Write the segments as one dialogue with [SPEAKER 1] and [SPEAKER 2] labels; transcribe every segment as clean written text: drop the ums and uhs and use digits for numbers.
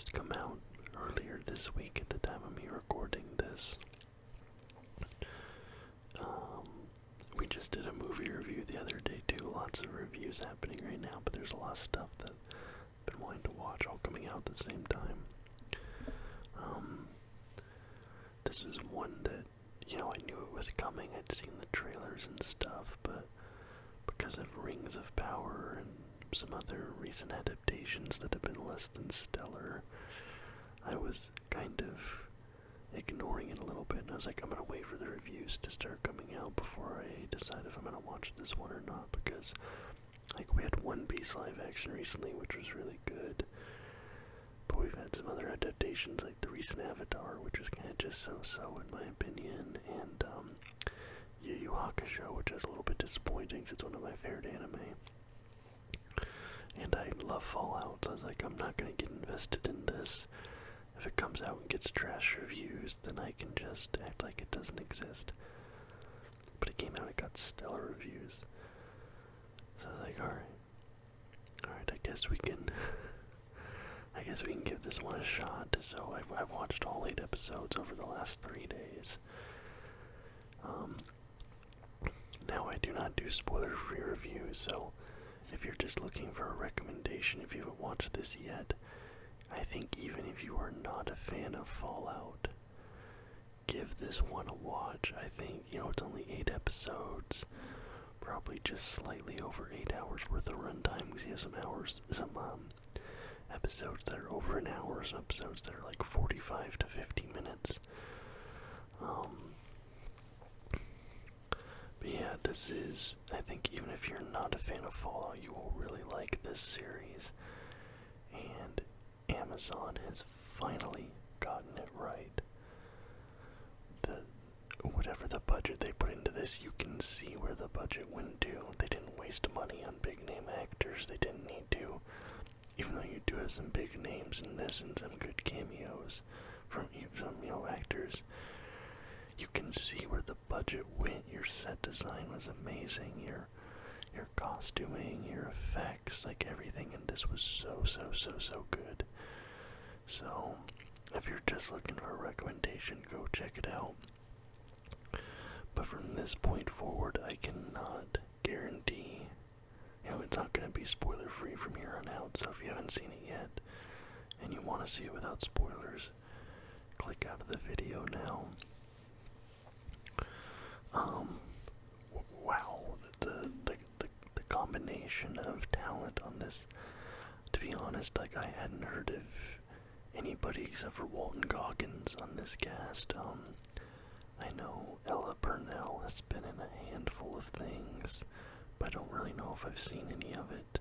[SPEAKER 1] just come out earlier this week at the time of me recording this. We just did a movie review the other day too. Lots of reviews happening right now, but there's a lot of stuff that I've been wanting to watch all coming out at the same time. This is one that, I knew it was coming. I'd seen the trailers and stuff, but because of Rings of Power and some other recent adaptations that have been less than stellar, I was kind of ignoring it a little bit, and I was like, I'm gonna wait for the reviews to start coming out before I decide if I'm gonna watch this one or not, because, we had One Piece live action recently, which was really good, but we've had some other adaptations, like the recent Avatar, which was kind of just so-so in my opinion, and, Yu Yu Hakusho, which is a little bit disappointing, because it's one of my favorite anime. And I love Fallout, so I was like, I'm not gonna get invested in this. If it comes out and gets trash reviews, then I can just act like it doesn't exist. But it came out, it got stellar reviews. So I was like, alright, I guess we can give this one a shot. So I've watched all 8 episodes over the last 3 days. Now I do not do spoiler-free reviews, so if you're just looking for a recommendation, if you haven't watched this yet, I think even if you are not a fan of Fallout, give this one a watch. I think, it's only 8 episodes, probably just slightly over 8 hours worth of runtime. We have some episodes that are over an hour, some episodes that are like 45 to 50 minutes. But yeah, this is, I think even if you're not a fan of Fallout, you will really like this series. And Amazon has finally gotten it right. Whatever the budget they put into this, you can see where the budget went to. They didn't waste money on big name actors. They didn't need to. Even though you do have some big names in this and some good cameos from some, actors, you can see where the budget went. Your set design was amazing. Your costuming, your effects, everything in this was so good. So, if you're just looking for a recommendation, go check it out. But from this point forward, I cannot guarantee, it's not going to be spoiler-free from here on out. So if you haven't seen it yet, and you want to see it without spoilers, click out of the video now. Wow, the combination of talent on this, to be honest, I hadn't heard of anybody except for Walton Goggins on this cast. I know Ella Purnell has been in a handful of things, but I don't really know if I've seen any of it.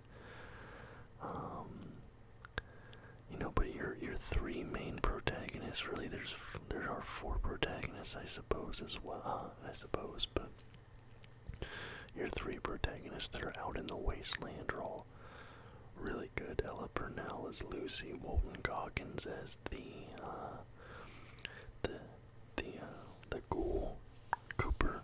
[SPEAKER 1] But your 3 main protagonists, really, there are 4 protagonists, I suppose, as well, but your 3 protagonists that are out in the wasteland are all really good. Ella Purnell as Lucy, Walton Goggins as the ghoul, Cooper,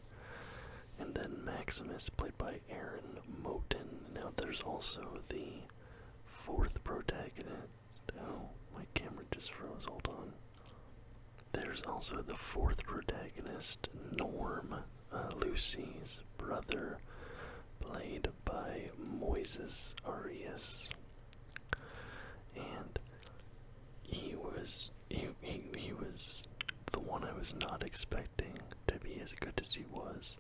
[SPEAKER 1] and then Maximus, played by Aaron Moten. Now there's also the 4th protagonist. Oh, my camera just froze, hold on. There's also the 4th protagonist, Norm, Lucy's brother, played by Moises Arias. And he was the one I was not expecting to be as good as he was.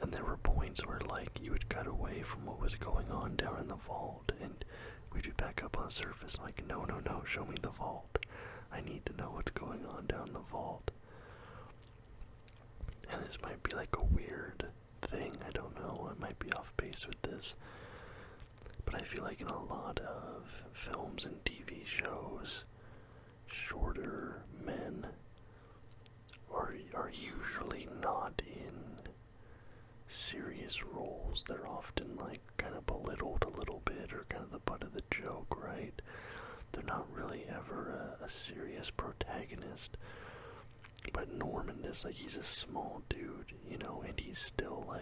[SPEAKER 1] And there were points where, you would cut away from what was going on down in the vault, and we'd be back up on the surface. I'm like, no, show me the vault. I need to know what's going on down the vault. And this might be a weird thing, I don't know, I might be off base with this. But I feel like in a lot of films and TV shows, shorter men are usually not in serious roles. They're often kind of belittled a little bit, or kind of the butt of the joke, right? They're not really ever a serious protagonist. But Norm in this, he's a small dude, and he's still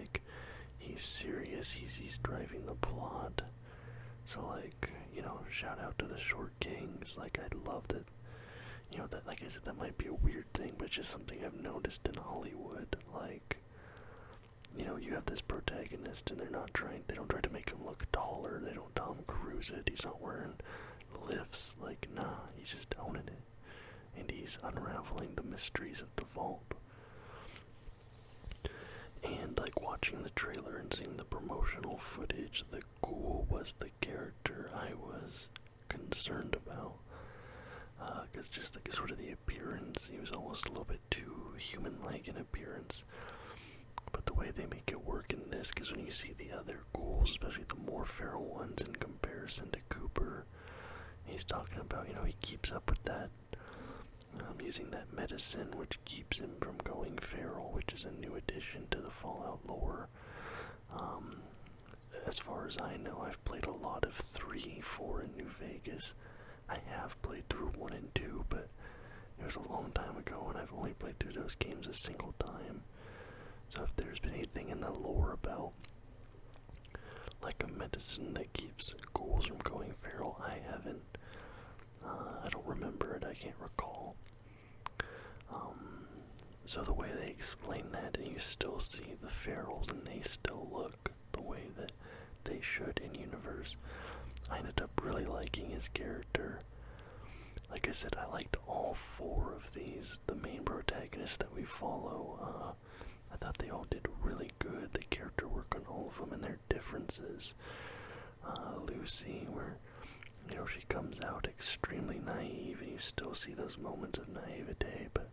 [SPEAKER 1] he's serious, he's driving the plot. So shout out to the Short Kings. Like, I love that, that, like I said, that might be a weird thing, but it's just something I've noticed in Hollywood. Like, you have this protagonist and they don't try to make him look taller, they don't Tom Cruise it, he's not wearing lifts, like, nah, he's just owning it. And he's unraveling the mysteries of the vault. And, like, watching the trailer and seeing the promotional footage, the Ghoul was the character I was concerned about. Because just, like, sort of the appearance, he was almost a little bit too human-like in appearance. But the way they make it work in this, because when you see the other ghouls, especially the more feral ones in comparison to Cooper, he's talking about, he keeps up with that, using that medicine which keeps him from going feral, which is a new addition to the Fallout lore. As far as I know, I've played a lot of 3, 4 in New Vegas. I have played through 1 and 2, but it was a long time ago, and I've only played through those games a single time. So if there's been anything in the lore about, like, a medicine that keeps ghouls from going feral, I haven't. I don't remember it, I can't recall. So the way they explain that, and you still see the ferals, and they still look the way that they should in universe. I ended up really liking his character. Like I said, I liked all 4 of these, the main protagonists that we follow. I thought they all did really good. The character work on all of them and their differences. Lucy, where, she comes out extremely naive, and you still see those moments of naivete, but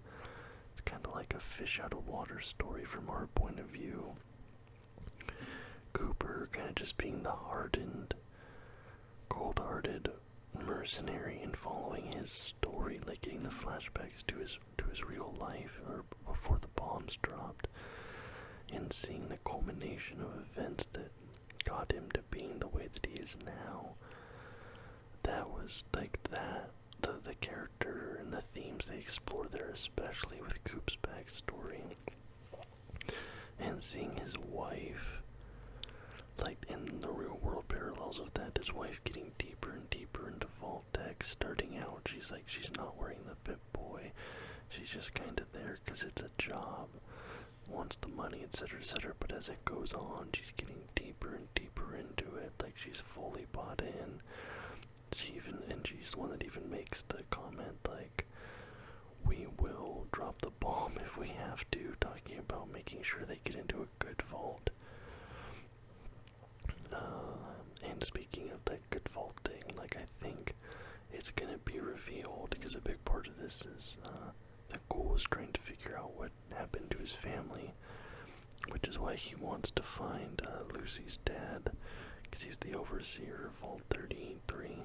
[SPEAKER 1] it's kind of like a fish out of water story from our point of view. Cooper kind of just being the hardened, cold-hearted mercenary and following his story, like getting the flashbacks to his real life or before the bombs dropped, and seeing the culmination of events that got him to being the way that he is now. That was like that. The character and the themes they explore there, especially with Coop's backstory, and seeing his wife, like in the real world parallels of that, his wife getting deeper and deeper into Vault Tech. Starting out, she's not wearing the Pip-Boy, she's just kind of there because it's a job, wants the money, etc., but as it goes on, she's getting deeper and deeper into it, like she's fully bought in. She's the one that even makes the comment, like, we will drop the bomb if we have to, talking about making sure they get into a good vault. And speaking of that good vault thing, like, I think it's gonna be revealed, because a big part of this is, the Ghoul is trying to figure out what happened to his family, which is why he wants to find, Lucy's dad, because he's the overseer of Vault 33,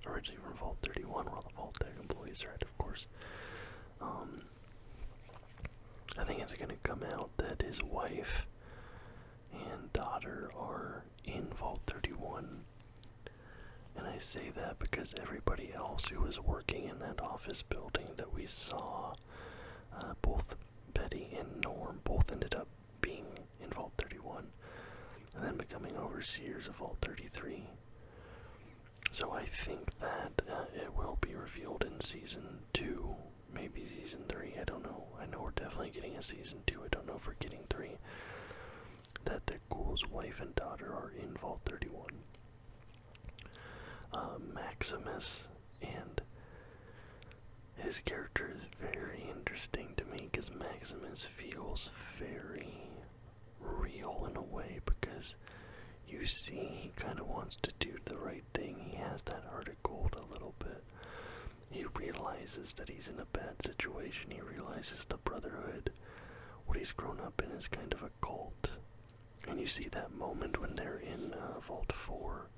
[SPEAKER 1] originally from Vault 31, where all the Vault Tech employees are at, of course. I think it's gonna come out that his wife and daughter are in Vault 31, and I say that because everybody else who was working in that office building that we saw, both Betty and Norm, both ended up being in Vault 31, and then becoming overseers of Vault 33. So I think that it will be revealed in Season 2, maybe Season 3, I don't know. I know we're definitely getting a Season 2, I don't know if we're getting 3. That the Ghoul's wife and daughter are in Vault 31. Maximus, and his character is very interesting to me, because Maximus feels very real in a way, because you see he kind of wants to do the right thing. He has that heart of gold a little bit. He realizes that he's in a bad situation. He realizes the Brotherhood, what he's grown up in, is kind of a cult. And you see that moment when they're in Vault 4,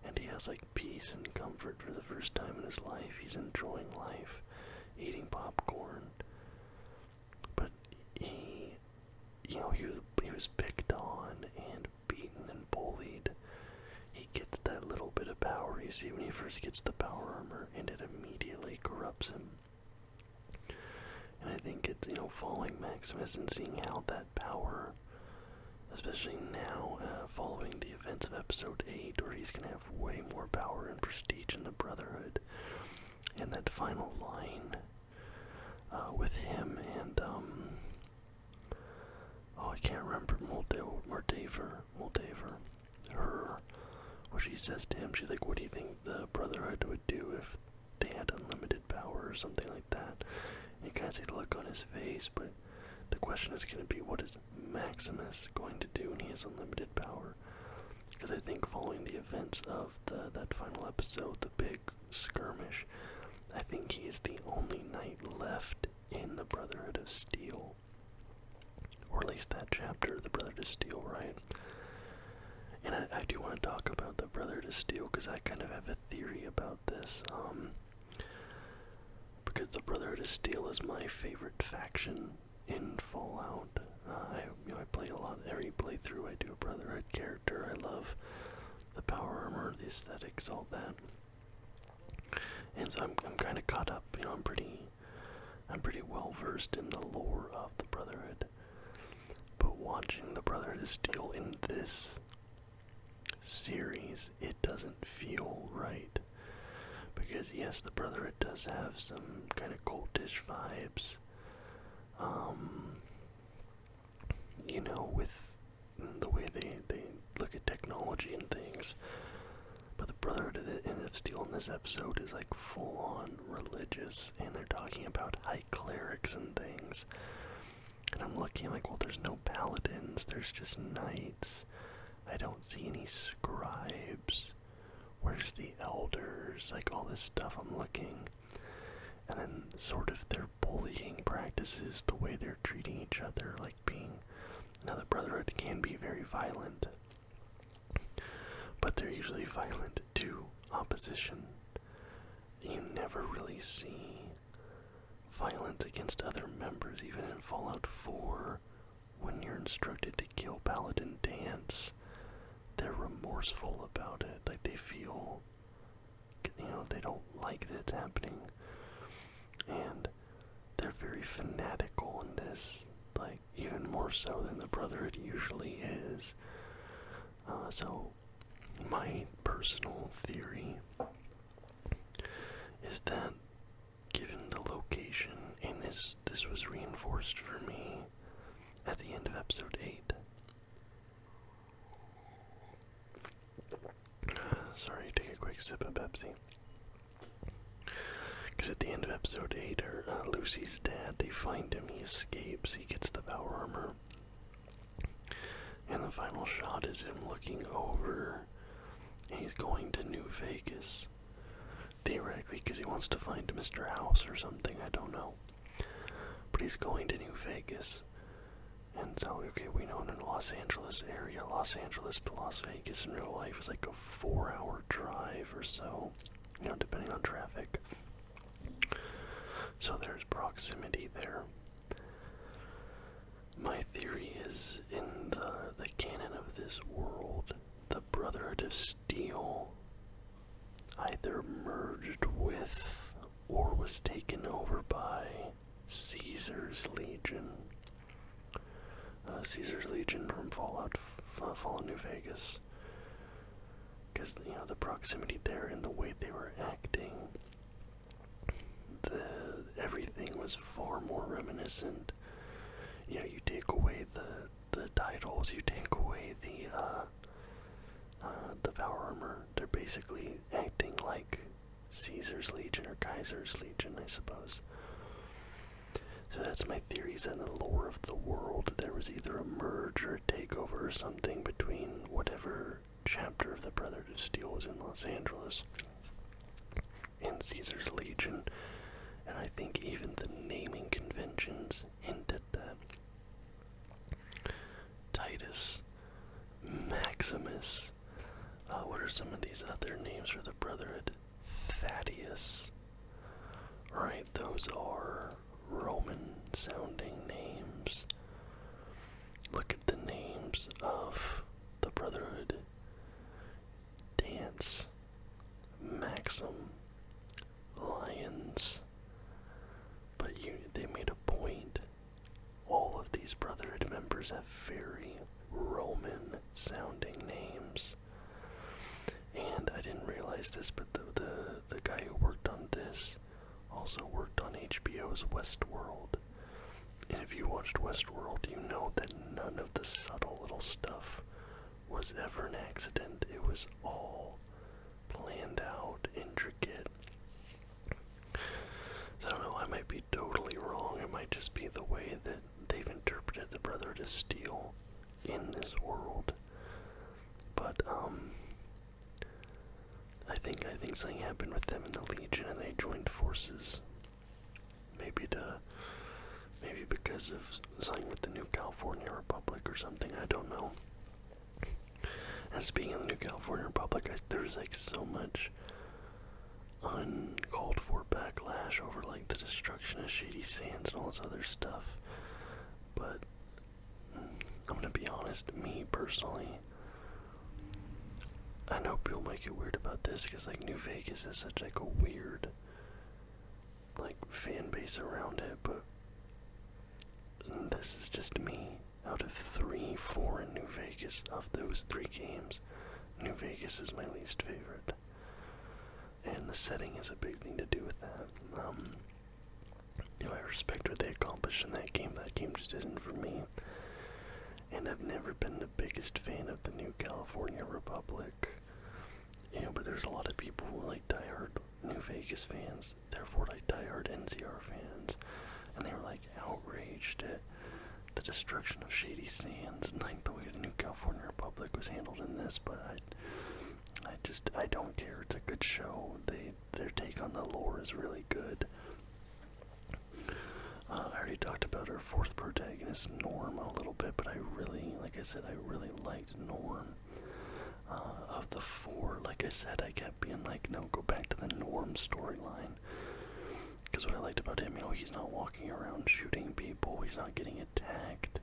[SPEAKER 1] and he has like peace and comfort for the first time in his life. He's enjoying life, eating popcorn. But he was picked on and beaten and bullied. He gets that little bit of power, you see, when he first gets the power armor, and it immediately corrupts him. And I think it's, following Maximus and seeing how that power especially now, following the events of episode 8, where he's gonna have way more power and prestige in the Brotherhood. And that final line with him and I can't remember, Moldaver, her, what she says to him. She's like, what do you think the Brotherhood would do if they had unlimited power or something like that? And you kind of see the look on his face, but the question is going to be, what is Maximus going to do when he has unlimited power? Because I think following the events of that final episode, the big skirmish, I think he's the only knight left in the Brotherhood of Steel. Or at least that chapter, the Brotherhood of Steel, right? And I do want to talk about the Brotherhood of Steel, because I kind of have a theory about this. Because the Brotherhood of Steel is my favorite faction in Fallout. I play a lot. Every playthrough I do a Brotherhood character. I love the power armor, the aesthetics, all that. And so I'm kind of caught up. I'm pretty well versed in the lore of the Brotherhood. But watching the Brotherhood of Steel in this series, it doesn't feel right. Because yes, the Brotherhood does have some kind of cultish vibes. With the way they look at technology and things. But the Brotherhood of Steel in this episode is like full-on religious, and they're talking about high clerics and things. And I'm looking like, well, there's no paladins, there's just knights. I don't see any scribes. Where's the elders? Like all this stuff I'm looking. And then sort of their bullying practices, the way they're treating each other, like being... Now the Brotherhood can be very violent, but they're usually violent to opposition. You never really see violence against other members, even in Fallout 4, when you're instructed to kill Paladin Danse. They're remorseful about it, like they feel, they don't like that it's happening. And they're very fanatical in this, like even more so than the Brotherhood usually is. So my personal theory is that given the location, and this was reinforced for me at the end of episode 8. Sorry, take a quick sip of Pepsi. Because at the end of episode 8, Lucy's dad, they find him, he escapes, he gets the power armor. And the final shot is him looking over, and he's going to New Vegas. Theoretically, because he wants to find Mr. House or something, I don't know. But he's going to New Vegas. And so, okay, we know in the Los Angeles area, Los Angeles to Las Vegas in real life is like a 4-hour drive or so, depending on traffic. So there's proximity there. My theory is, in the canon of this world, the Brotherhood of Steel either merged with or was taken over by Caesar's Legion. Caesar's Legion from Fallout New Vegas. Because, the proximity there and the way they were acting, everything was far more reminiscent. You take away the titles, you take away the power armor. They're basically acting like Caesar's Legion or Kaiser's Legion, I suppose. So that's my theories in the lore of the world. There was either a merge or a takeover or something between whatever chapter of the Brotherhood of Steel was in Los Angeles and Caesar's Legion. And I think even the naming conventions hint at that. Titus, Maximus, what are some of these other names for the Brotherhood? Thaddeus. Right, those are Roman-sounding names. Look at the names of the Brotherhood. Danse, Maxim, Lions. But they made a point. All of these Brotherhood members have very Roman sounding names. And I didn't realize this, but the guy who worked on this also worked on HBO's Westworld. And if you watched Westworld, you know that none of the subtle little stuff was ever an accident. It was all planned out, intricate. So I don't know, I might be totally wrong. It might just be the way that they've interpreted the Brotherhood of Steel in this world. But I think something happened with them in the Legion and they joined forces. Maybe because of something with the New California Republic or something, I don't know. And speaking of the New California Republic, there's like so much uncalled for backlash over like the destruction of Shady Sands and all this other stuff. But I'm gonna be honest, me personally, I know people might get weird about this because like New Vegas is such like a weird like fan base around it, but this is just me. Out of 3, 4 in New Vegas, of those 3 games, New Vegas is my least favorite. And the setting is a big thing to do with that. I respect what they accomplished in that game. That game just isn't for me. And I've never been the biggest fan of the New California Republic. But there's a lot of people who like diehard New Vegas fans, therefore like diehard NCR fans, and they were like outraged at the destruction of Shady Sands and like the way the New California Republic was handled in this. But I don't care. It's a good show. Their take on the lore is really good. I already talked about our 4th protagonist, Norm, a little bit, but I really liked Norm. Of the 4, like I said, I kept being like, no, go back to the Norm storyline. Because what I liked about him, he's not walking around shooting people, he's not getting attacked,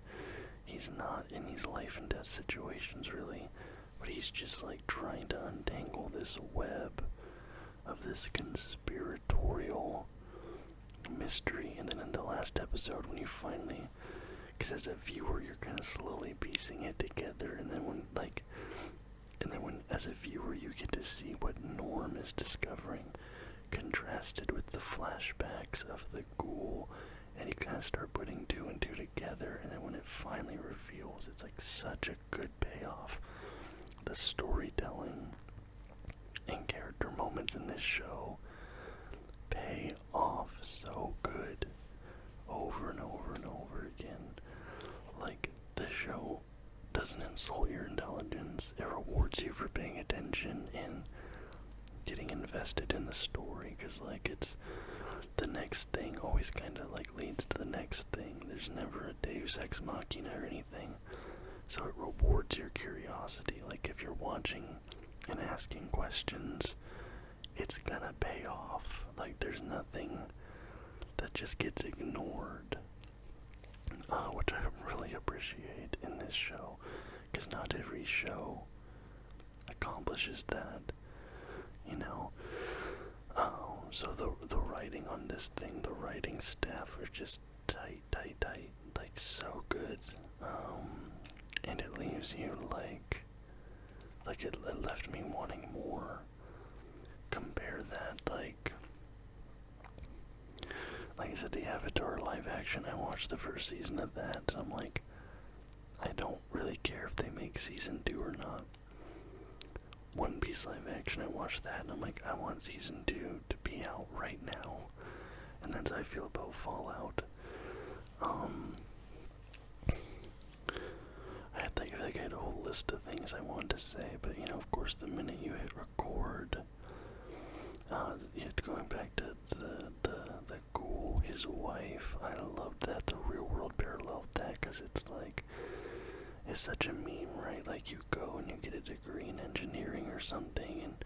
[SPEAKER 1] he's not in these life and death situations really, but he's just like trying to untangle this web of this conspiratorial mystery. And then in the last episode, when you finally, because as a viewer you're kind of slowly piecing it together, and then when as a viewer you get to see what Norm is discovering contrasted with the flashbacks of the ghoul, and you kind of start putting 2 and 2 together, and then when it finally reveals, it's like such a good payoff. The storytelling and character moments in this show pay off so good over and over and over again. Like, the show doesn't insult your intelligence, it rewards you for paying attention and getting invested in the story, because like it's the next thing always kind of like leads to the next thing. There's never a Deus Ex Machina or anything, so it rewards your curiosity. Like if you're watching and asking questions, it's gonna pay off. Like there's nothing that just gets ignored, which I really appreciate in this show, because not every show accomplishes that. So the writing on this thing, the writing staff are just tight, like so good. And it leaves you like it left me wanting more. Compare that, like I said, the Avatar live action, I watched the first season of that, and I'm like, I don't really care if they make season 2 or not. One Piece live action, I watched that, and I'm like, I want season 2 to be out right now. And that's how I feel about Fallout. I had a whole list of things I wanted to say, but of course, the minute you hit record, going back to the ghoul, his wife, I loved that. The real world paralleled that, because it's such a meme, right? Like you go and you get a degree in engineering or something, and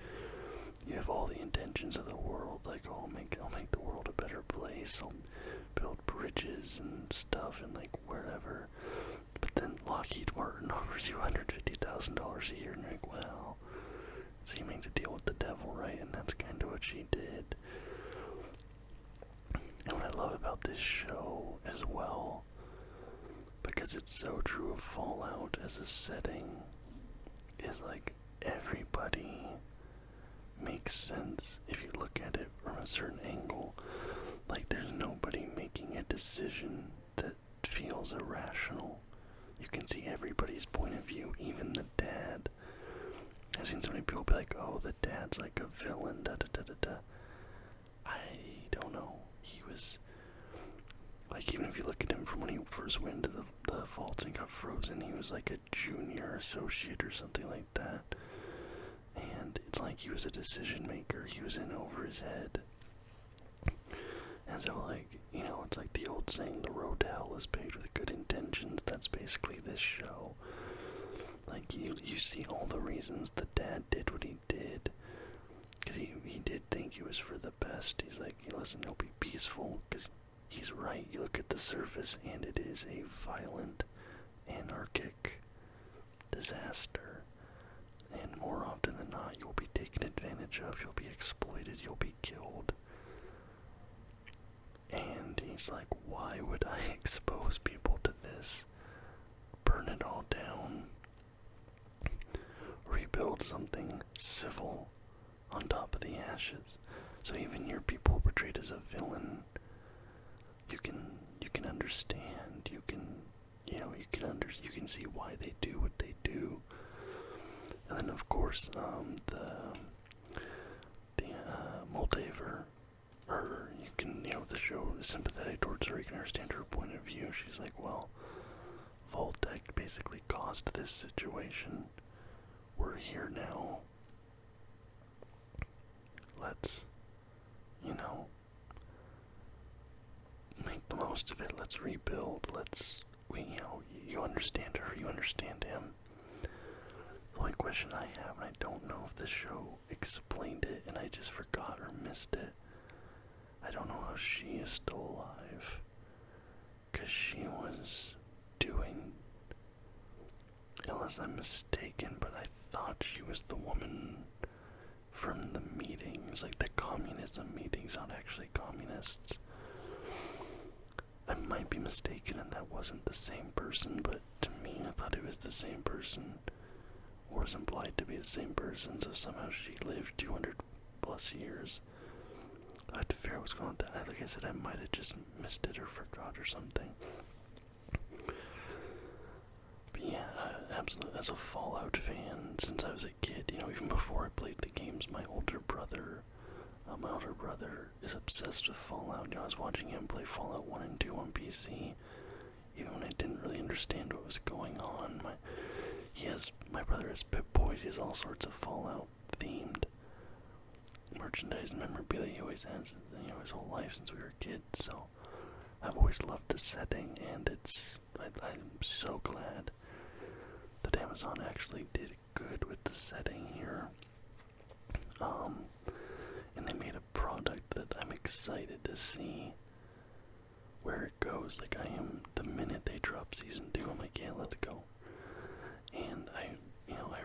[SPEAKER 1] you have all the intentions of the world, like, oh, I'll make the world a better place, I'll build bridges and stuff, and like wherever. But then Lockheed Martin offers you $150,000 a year, and you're like, well, so you make the deal with the devil, right? And that's kind of what she did. And what I love about this show as well, because because it's so true of Fallout as a setting, is like everybody makes sense if you look at it from a certain angle. Like there's nobody making a decision that feels irrational. You can see everybody's point of view, even the dad. I've seen so many people be like, oh, the dad's like a villain, da da da da da. I don't know. He was, like, even if you look at him from when he first went into the vault and got frozen, he was like a junior associate or something like that. And it's like he was a decision maker. He was in over his head. And so, like, you know, it's like the old saying, the road to hell is paved with good intentions. That's basically this show. Like, you see all the reasons the dad did what he did. Because he did think it was for the best. He's like, hey, listen, he'll be peaceful. Because he's right. You look at the surface, and it is a violent, anarchic disaster. And more often than not, you'll be taken advantage of. You'll be exploited. You'll be killed. And he's like, why would I expose people to this? Burn it all down. Rebuild something civil on top of the ashes. So even your people portrayed as a villain, you can understand. You can see why they do what they do. And then of course, the Moldaver, the show is sympathetic towards her. You can understand her point of view. She's like, well, Vault-Tec basically caused this situation. We're here now. Let's, make the most of it. Let's rebuild. You understand her, you understand him. The only question I have, and I don't know if this show explained it and I just forgot or missed it, I don't know how she is still alive. Because she was doing, unless I'm mistaken, but I thought she was the woman from the meetings, like the communism meetings, not actually communists. I might be mistaken and that wasn't the same person, but to me I thought it was the same person, or was implied to be the same person, so somehow she lived 200 plus years. I had to figure out what's going on with that. Like I said, I might have just missed it or forgot or something. But yeah, absolutely, as a Fallout fan, since I was a kid, even before I played the games, my older brother is obsessed with Fallout. I was watching him play Fallout 1 and 2 on PC, even when I didn't really understand what was going on. My brother has Pip-Boy. He has all sorts of Fallout themed merchandise and memorabilia. He always has, his whole life since we were kids. So I've always loved the setting, and I'm so glad that Amazon actually did good with the setting here. And they made a product that I'm excited to see where it goes. Like, I am, the minute they drop season 2, I'm like, yeah, let's go. And I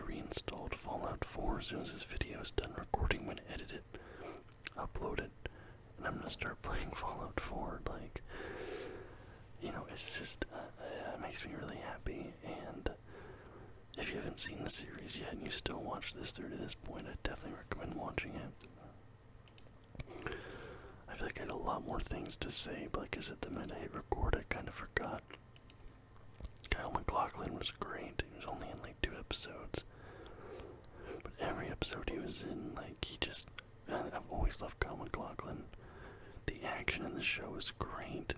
[SPEAKER 1] reinstalled Fallout 4 as soon as this video is done recording. When edit it, upload it, and I'm gonna start playing Fallout 4. Like, it's just, it makes me really happy. And if you haven't seen the series yet and you still watch this through to this point, I definitely recommend watching it. I feel like I had a lot more things to say, but like I said, the minute I hit record, I kind of forgot. Kyle MacLachlan was great. He was only in like 2 episodes, but every episode he was in, like, I've always loved Kyle MacLachlan. The action in the show is great.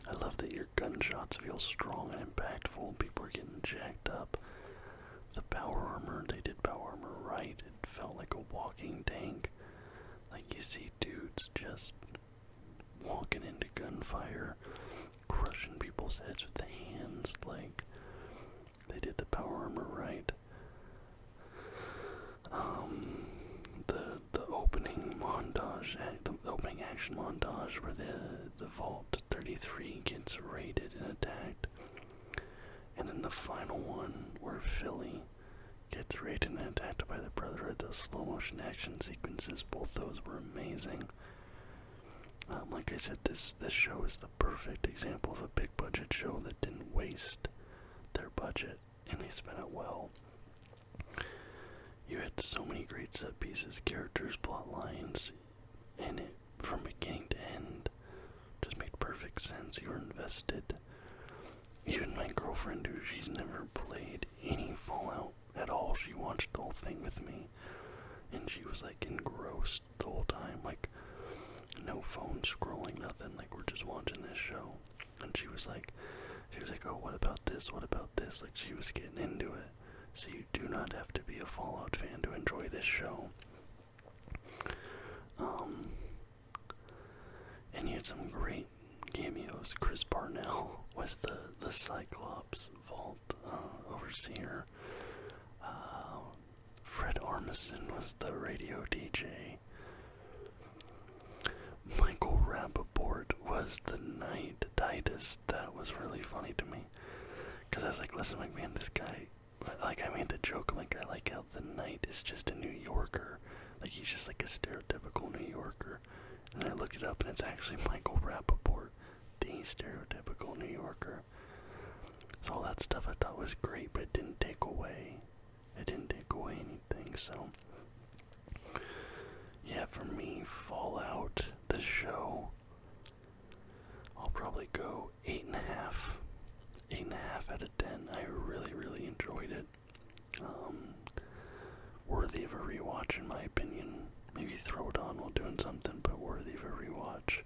[SPEAKER 1] I love that your gunshots feel strong and impactful. People are getting jacked up. The power armor, they did power armor right. It felt like a walking tank. Like, you see dudes just walking into gunfire, crushing people's heads with the hands. Like, they did the power armor right. The opening montage, the opening action montage where the Vault 33 gets raided and attacked, and then the final one where Philly gets raided and attacked by the Brotherhood. Those slow motion action sequences, both those were amazing. Like I said, this show is the perfect example of a big budget show that didn't waste their budget, and they spent it well. You had so many great set pieces, characters, plot lines, and it, from beginning to end, just made perfect sense. You were invested. Even my girlfriend, who she's never played any Fallout at all, she watched the whole thing with me, and she was like engrossed the whole time, like no phone scrolling, nothing, like we're just watching this show. And she was like, oh, what about this, what about this, like she was getting into it. So you do not have to be a Fallout fan to enjoy this show. And you had some great cameos. Chris Parnell was the Cyclops Vault overseer. Fred Armisen was the radio DJ. Michael Rappaport was the Night Titus. That was really funny to me. Because I was like, listen, like, man, this guy, like, I made the joke, I'm like, I like how the Knight is just a New Yorker. Like, he's just like a stereotypical New Yorker. And I look it up, and it's actually Michael Rappaport, the stereotypical New Yorker. So all that stuff I thought was great, but it didn't take away anything, so. Yeah, for me, Fallout, the show, I'll probably go 8.5. 8.5 out of 10. I really, really enjoyed it. Worthy of a rewatch, in my opinion. Maybe throw it on while doing something, but worthy of a rewatch.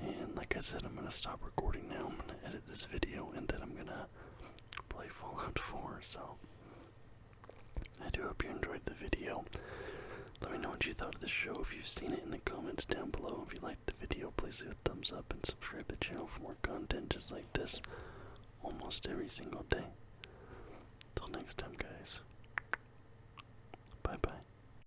[SPEAKER 1] And like I said, I'm gonna stop recording now. I'm gonna edit this video, and then I'm gonna play Fallout 4. So I do hope you enjoyed the video. Let me know what you thought of the show. If you've seen it, in the comments down below. If you liked the video, please leave a thumbs up and subscribe to the channel for more content just like this almost every single day. Till next time, guys.